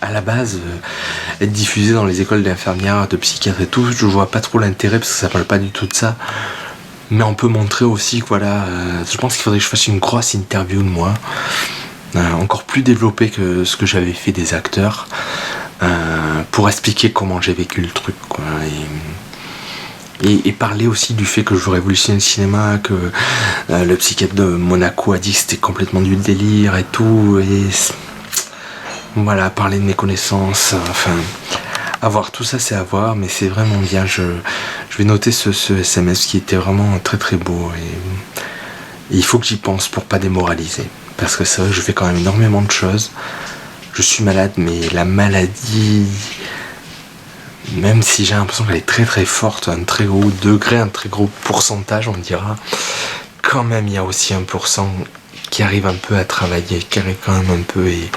à la base, être diffusé dans les écoles d'infirmières, de psychiatres et tout, je vois pas trop l'intérêt, parce que ça parle pas du tout de ça. Mais on peut montrer aussi que voilà, je pense qu'il faudrait que je fasse une grosse interview de moi, encore plus développée que ce que j'avais fait des acteurs, pour expliquer comment j'ai vécu le truc, quoi. Et parler aussi du fait que je veux révolutionner le cinéma, que le psychiatre de Monaco a dit que c'était complètement du délire et tout, et voilà, parler de mes connaissances, enfin, à voir, tout ça c'est à voir, mais c'est vraiment bien. Je vais noter ce SMS qui était vraiment très très beau, et il faut que j'y pense pour pas démoraliser, parce que c'est vrai que je fais quand même énormément de choses. Je suis malade, mais la maladie, même si j'ai l'impression qu'elle est très très forte, un très gros degré, un très gros pourcentage on dira, quand même il y a aussi 1% qui arrive un peu à travailler, qui arrive quand même un peu, et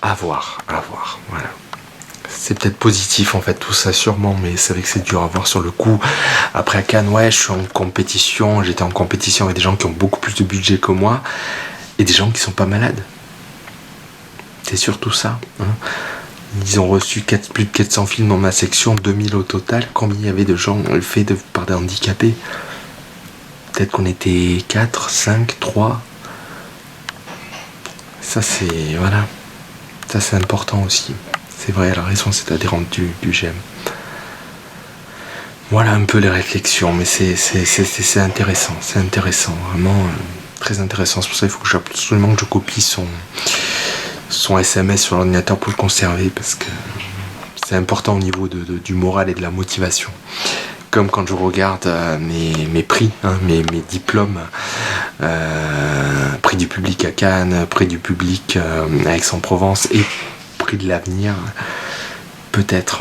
à voir, voilà. C'est peut-être positif en fait tout ça sûrement, mais c'est vrai que c'est dur à voir sur le coup. Après à Cannes, ouais, je suis en compétition, j'étais en compétition avec des gens qui ont beaucoup plus de budget que moi, et des gens qui sont pas malades. C'est surtout ça, hein. Ils ont reçu plus de 400 films dans ma section, 2000 au total. Combien il y avait de gens faits par des handicapés? Peut-être qu'on était 4, 5, 3. Ça c'est... Voilà. Ça c'est important aussi. C'est vrai, elle a raison, c'est adhérente du GEM. Voilà un peu les réflexions, mais c'est intéressant. C'est intéressant, vraiment très intéressant. C'est pour ça qu'il faut que absolument que je copie son SMS sur l'ordinateur pour le conserver, parce que c'est important au niveau du moral et de la motivation. Comme quand je regarde mes prix, mes diplômes, prix du public à Cannes, prix du public à Aix-en-Provence et prix de l'avenir, peut-être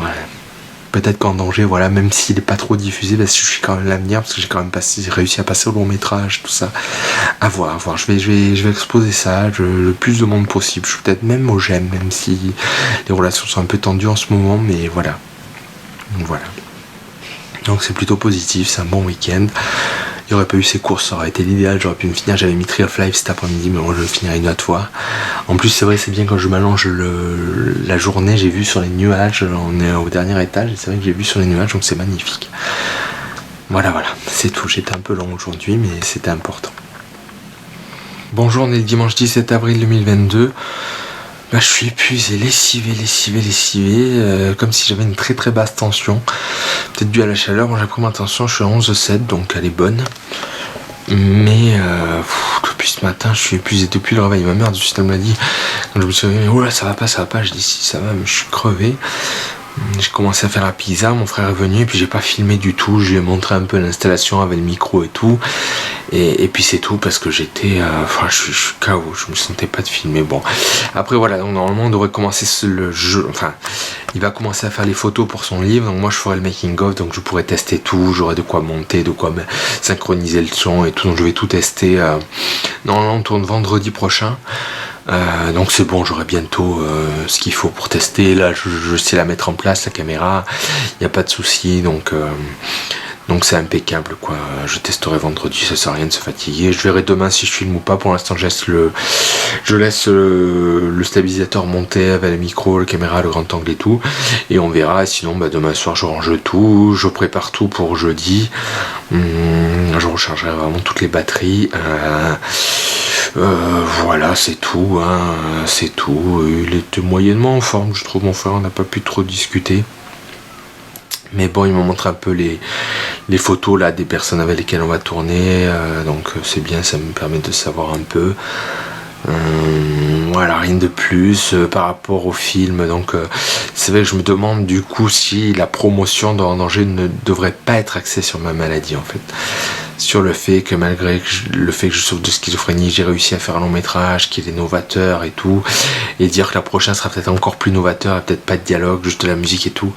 qu'en danger, voilà, même s'il n'est pas trop diffusé, parce que je suis quand même l'avenir, parce que j'ai quand même réussi à passer au long métrage, tout ça. À voir. Je vais exposer ça le plus de monde possible. Je suis peut-être même au GEM, même si les relations sont un peu tendues en ce moment, mais voilà. Donc c'est plutôt positif, c'est un bon week-end. Il n'y aurait pas eu ces courses, ça aurait été l'idéal, j'aurais pu me finir, j'avais mis Tree of Life cet après-midi, mais moi je le finirai une autre fois. En plus c'est vrai, c'est bien quand je m'allonge la journée, j'ai vu sur les nuages, on est au dernier étage, et c'est vrai que j'ai vu sur les nuages, donc c'est magnifique. Voilà, c'est tout, j'étais un peu long aujourd'hui, mais c'était important. Bonjour, on est le dimanche 17 avril 2022. Là, je suis épuisé, lessivé, comme si j'avais une très très basse tension. Peut-être dû à la chaleur. Bon, j'ai pris ma tension, je suis à 11,7, donc elle est bonne. Mais depuis ce matin, je suis épuisé depuis le réveil. Ma mère du système m'a dit, quand je me suis réveillé, oh là, ça va pas. Je dis si, ça va, mais je suis crevé. J'ai commencé à faire la pizza, mon frère est venu et puis j'ai pas filmé du tout, je lui ai montré un peu l'installation avec le micro et tout, et puis c'est tout parce que j'étais, je suis KO, je me sentais pas de filmer. Bon, après voilà, donc normalement on devrait commencer le jeu, il va commencer à faire les photos pour son livre, donc moi je ferai le making of, donc je pourrai tester tout, j'aurai de quoi monter, de quoi synchroniser le son et tout, donc je vais tout tester. Normalement on tourne vendredi prochain. Donc c'est bon, j'aurai bientôt ce qu'il faut pour tester. Là je sais la mettre en place, la caméra, il n'y a pas de souci, donc c'est impeccable quoi. Je testerai vendredi, ça sert à rien de se fatiguer. Je verrai demain si je filme ou pas. Pour l'instant je laisse le stabilisateur monter avec le micro, la caméra, le grand angle et tout, et on verra. Sinon demain soir je range tout, je prépare tout pour jeudi. Je rechargerai vraiment toutes les batteries. Voilà, c'est tout, c'est tout. Il était moyennement en forme, je trouve. Mon frère, on n'a pas pu trop discuter. Mais bon, il m'a montré un peu les photos là des personnes avec lesquelles on va tourner, donc c'est bien, ça me permet de savoir un peu. Voilà, rien de plus par rapport au film. Donc c'est vrai que je me demande du coup si la promotion de En Danger ne devrait pas être axée sur ma maladie en fait. Sur le fait que malgré le fait que je souffre de schizophrénie, j'ai réussi à faire un long métrage qui est novateur et tout, et dire que la prochaine sera peut-être encore plus novateur, et peut-être pas de dialogue, juste de la musique et tout.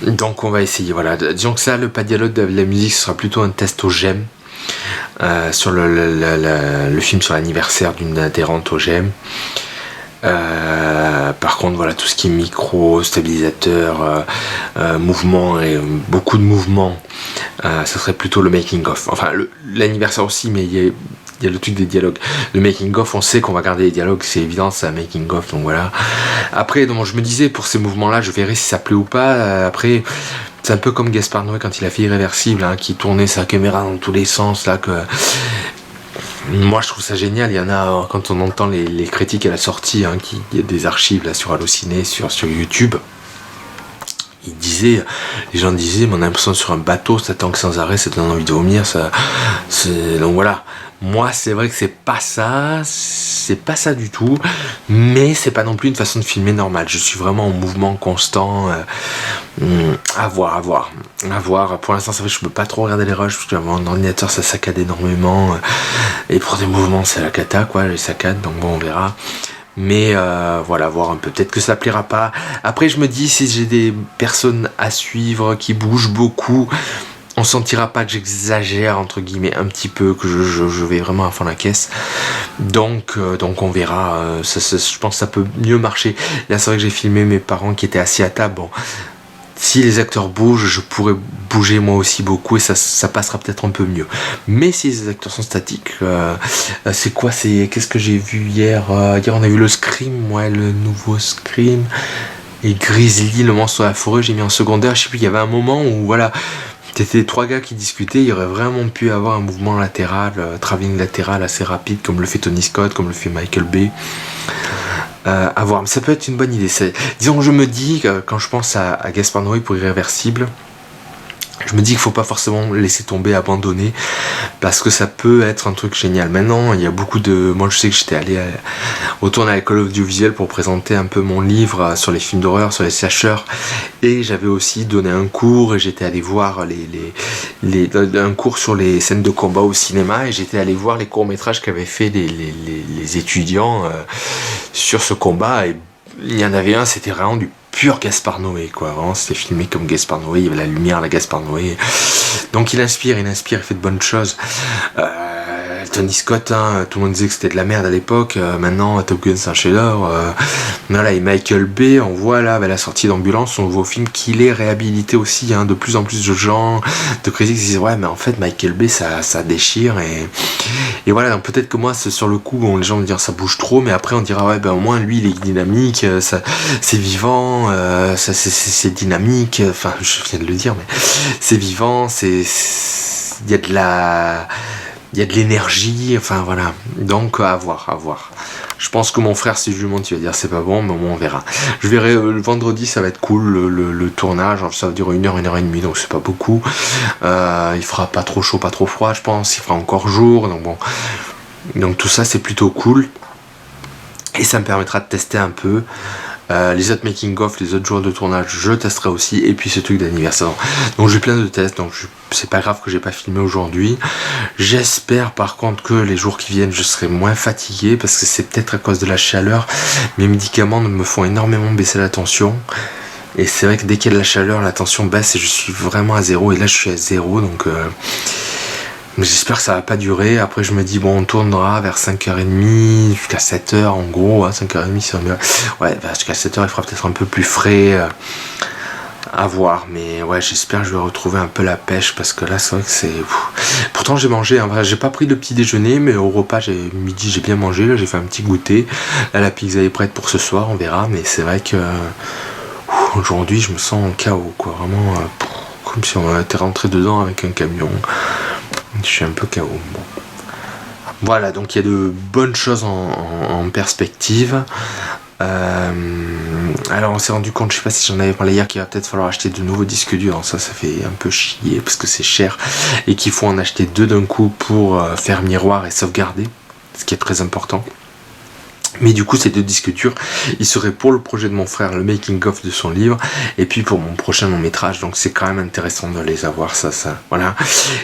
Donc on va essayer, voilà. Disons que ça, le pas de dialogue de la musique, ce sera plutôt un test au GEM, sur le film sur l'anniversaire d'une adhérente au GEM. Par contre voilà, tout ce qui est micro, stabilisateur, mouvement et beaucoup de mouvements, ça serait plutôt le making of. Enfin l'anniversaire aussi, mais il y a le truc des dialogues. Le making of, on sait qu'on va garder les dialogues, c'est évident, c'est un making of, donc voilà. Après donc je me disais, pour ces mouvements là je verrai si ça plaît ou pas. Après c'est un peu comme Gaspard Noé quand il a fait Irréversible, qui tournait sa caméra dans tous les sens là, que moi je trouve ça génial. Il y en a, quand on entend les critiques à la sortie, il y a des archives là sur Allociné, sur YouTube. Les gens disaient, mais on a l'impression sur un bateau, ça tangue sans arrêt, ça donne envie de vomir, donc voilà. Moi c'est vrai que c'est pas ça du tout, mais c'est pas non plus une façon de filmer normale. Je suis vraiment en mouvement constant. À voir. Pour l'instant c'est vrai que je peux pas trop regarder les rushs parce que mon ordinateur ça saccade énormément, et pour des mouvements c'est la cata quoi, les saccades, donc bon on verra. Mais voilà, voir un peu, peut-être que ça plaira pas. Après je me dis, si j'ai des personnes à suivre qui bougent beaucoup, on sentira pas que j'exagère entre guillemets un petit peu, que je vais vraiment à fond la caisse. Donc on verra. Je pense que ça peut mieux marcher. Là c'est vrai que j'ai filmé mes parents qui étaient assis à table. Bon, si les acteurs bougent, je pourrais bouger moi aussi beaucoup et ça passera peut-être un peu mieux. Mais si les acteurs sont statiques, c'est quoi, qu'est-ce que j'ai vu hier? Hier on a vu le Scream, le nouveau Scream. Et Grizzly, le monstre de la forêt, j'ai mis en secondaire. Je sais plus, il y avait un moment où voilà, c'était 3 gars qui discutaient. Il y aurait vraiment pu avoir un mouvement latéral, travelling latéral assez rapide, comme le fait Tony Scott, comme le fait Michael Bay. À voir, mais ça peut être une bonne idée. Disons, je me dis, quand je pense à Gaspard Noé pour Irréversible, je me dis qu'il faut pas forcément laisser tomber, abandonner, parce que ça peut être un truc génial. Maintenant, il y a beaucoup de... Moi, je sais que j'étais allé au tournage à l'école audiovisuelle pour présenter un peu mon livre sur les films d'horreur, sur les slashers, et j'avais aussi donné un cours, et j'étais allé voir un cours sur les scènes de combat au cinéma, et j'étais allé voir les courts-métrages qu'avaient fait les étudiants sur ce combat, et il y en avait un, c'était vraiment du pur Gaspard Noé, quoi. Vraiment, c'était filmé comme Gaspard Noé, il y avait la lumière, la Gaspard Noé. Donc il inspire, il fait de bonnes choses. Tony Scott, hein, tout le monde disait que c'était de la merde à l'époque. Maintenant, Top Gun, c'est un chef-d'œuvre. Voilà, et Michael Bay, on voit là, à la sortie d'Ambulance, son nouveau film, qu'il est réhabilité aussi. Hein, de plus en plus de gens, de critiques qui disent ouais, mais en fait, Michael Bay, ça déchire. Et voilà, donc peut-être que moi, sur le coup, bon, les gens vont dire ça bouge trop, mais après, on dira ouais, ben au moins, lui, il est dynamique, c'est vivant, c'est dynamique. Enfin, je viens de le dire, mais c'est vivant, il y a de la... Il y a de l'énergie, enfin voilà. Donc à voir. Je pense que mon frère, si je lui montre, il va dire c'est pas bon, mais au moins on verra. Je verrai le vendredi, ça va être cool, le tournage, ça va durer 1h et demie, donc c'est pas beaucoup. Il fera pas trop chaud, pas trop froid, je pense. Il fera encore jour, donc bon. Donc tout ça, c'est plutôt cool. Et ça me permettra de tester un peu. Les autres making-of, les autres jours de tournage, je testerai aussi. Et puis ce truc d'anniversaire. Donc j'ai plein de tests, donc c'est pas grave que j'ai pas filmé aujourd'hui. J'espère par contre que les jours qui viennent, je serai moins fatigué, parce que c'est peut-être à cause de la chaleur. Mes médicaments me font énormément baisser la tension. Et c'est vrai que dès qu'il y a de la chaleur, la tension baisse et je suis vraiment à 0. Et là je suis à 0, donc... j'espère que ça va pas durer. Après je me dis bon, on tournera vers 5h30 jusqu'à 7h en gros, hein, 5h30 c'est mieux. Ouais, jusqu'à 7h il fera peut-être un peu plus frais, à voir, mais ouais, j'espère que je vais retrouver un peu la pêche, parce que là c'est vrai que c'est... Pourtant j'ai mangé, hein, j'ai pas pris le petit déjeuner, mais au repas midi j'ai bien mangé, là j'ai fait un petit goûter. Là la pizza est prête pour ce soir, on verra, mais c'est vrai que aujourd'hui je me sens en chaos, quoi, vraiment comme si on était rentré dedans avec un camion. Je suis un peu KO. Bon. Voilà, donc il y a de bonnes choses en perspective. Alors on s'est rendu compte, je sais pas si j'en avais parlé hier, qu'il va peut-être falloir acheter de nouveaux disques durs. Ça fait un peu chier parce que c'est cher et qu'il faut en acheter 2 d'un coup pour faire miroir et sauvegarder, ce qui est très important. Mais du coup, ces 2 disques durs, ils seraient pour le projet de mon frère, le making of de son livre, et puis pour mon prochain long métrage. Donc c'est quand même intéressant de les avoir, ça, voilà.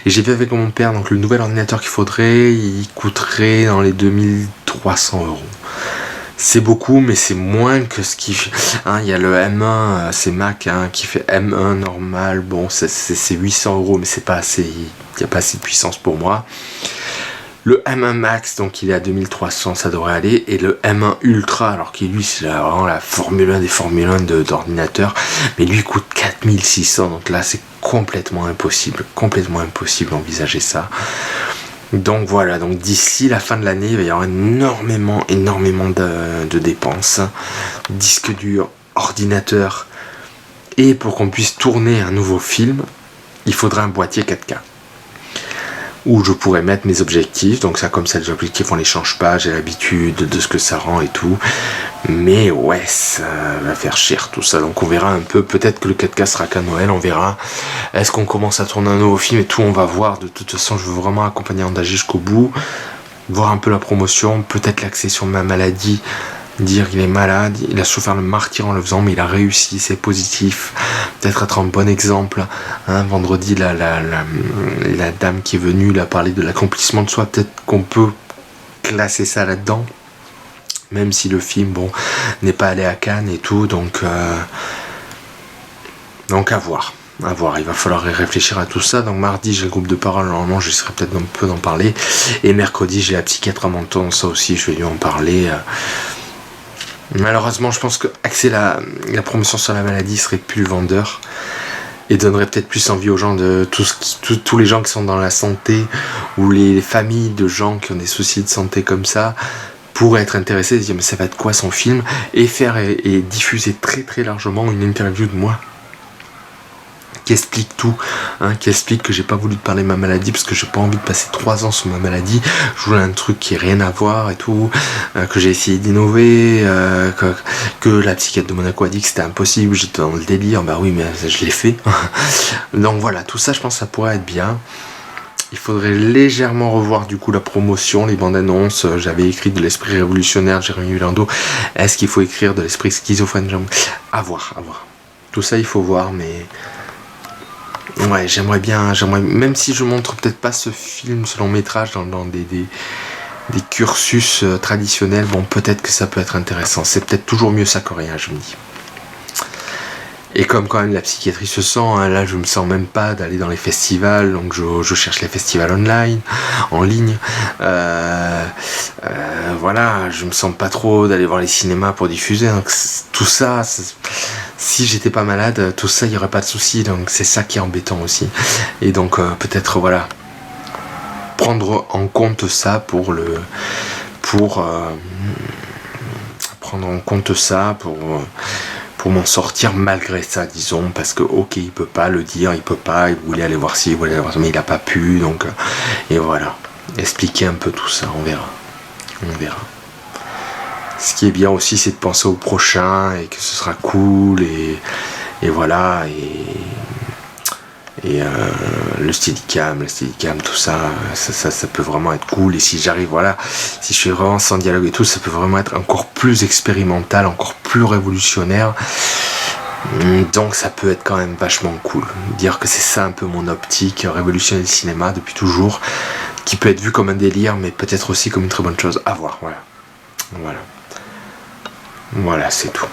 Et j'ai vu avec mon père, donc le nouvel ordinateur qu'il faudrait, il coûterait dans les 2300 €. C'est beaucoup, mais c'est moins que ce qui fait. Hein, il y a le M1, c'est Mac, hein, qui fait M1 normal. Bon, c'est 800 €, mais c'est pas assez. Il n'y a pas assez de puissance pour moi. Le M1 Max, donc il est à 2300, ça devrait aller. Et le M1 Ultra, alors qui lui, c'est vraiment la Formule 1 des Formule 1 d'ordinateur. Mais lui, il coûte 4600. Donc là, c'est complètement impossible d'envisager ça. Donc voilà, donc d'ici la fin de l'année, il va y avoir énormément de dépenses. Disque dur, ordinateur. Et pour qu'on puisse tourner un nouveau film, il faudra un boîtier 4K. Où je pourrais mettre mes objectifs, donc ça comme ça les objectifs on les change pas, j'ai l'habitude de ce que ça rend et tout, mais ouais ça va faire cher tout ça, donc on verra un peu, peut-être que le 4K sera qu'à Noël, on verra, est-ce qu'on commence à tourner un nouveau film et tout, on va voir, de toute façon je veux vraiment accompagner Andagé jusqu'au bout, voir un peu la promotion, peut-être l'accès sur ma maladie, dire qu'il est malade, il a souffert le martyre en le faisant, mais il a réussi, c'est positif, peut-être être un bon exemple. Hein, vendredi, la dame qui est venue, il a parlé de l'accomplissement de soi, peut-être qu'on peut classer ça là-dedans, même si le film, bon, n'est pas allé à Cannes et tout, donc à voir. Il va falloir réfléchir à tout ça. Donc mardi j'ai le groupe de parole, normalement j'essaierai peut-être un peu d'en parler, et mercredi j'ai la psychiatre à Menton, ça aussi je vais lui en parler. Malheureusement, je pense que axer la promotion sur la maladie serait plus vendeur et donnerait peut-être plus envie aux gens de tous les gens qui sont dans la santé, ou les familles de gens qui ont des soucis de santé comme ça, pourraient être intéressés, se dire mais ça va être quoi son film, et faire et diffuser très très largement une interview de moi qui explique tout, hein, qui explique que j'ai pas voulu te parler de ma maladie parce que j'ai pas envie de passer 3 ans sur ma maladie, je voulais un truc qui n'a rien à voir et tout, que j'ai essayé d'innover, que la psychiatre de Monaco a dit que c'était impossible, j'étais dans le délire, bah oui mais je l'ai fait. Donc voilà, tout ça je pense que ça pourrait être bien. Il faudrait légèrement revoir du coup la promotion, les bandes annonces. J'avais écrit de l'esprit révolutionnaire de Jérémy Ulando. Est-ce qu'il faut écrire de l'esprit schizophrène? À voir, à voir. Tout ça il faut voir, mais ouais, j'aimerais bien, même si je montre peut-être pas ce film, ce long métrage dans des cursus traditionnels, bon peut-être que ça peut être intéressant. C'est peut-être toujours mieux ça que rien, je me dis. Et comme quand même la psychiatrie se sent, hein, là je me sens même pas d'aller dans les festivals, donc je cherche les festivals en ligne. Voilà, je me sens pas trop d'aller voir les cinémas pour diffuser. Donc tout ça, si j'étais pas malade, tout ça, il y aurait pas de souci. Donc c'est ça qui est embêtant aussi. Et donc peut-être voilà, prendre en compte ça prendre en compte ça pour m'en sortir malgré ça, disons, parce que ok, il peut pas le dire, il voulait aller voir ci, il voulait aller voir ça, mais il a pas pu, donc et voilà, expliquer un peu tout ça, on verra. Ce qui est bien aussi, c'est de penser au prochain et que ce sera cool et voilà et le steadicam, tout ça, ça peut vraiment être cool. Et si j'arrive, voilà, si je fais vraiment sans dialogue et tout, ça peut vraiment être encore plus expérimental, encore plus révolutionnaire. Donc ça peut être quand même vachement cool. Dire que c'est ça un peu mon optique, révolutionner le cinéma depuis toujours, qui peut être vu comme un délire, mais peut-être aussi comme une très bonne chose. À voir, voilà. Voilà, c'est tout.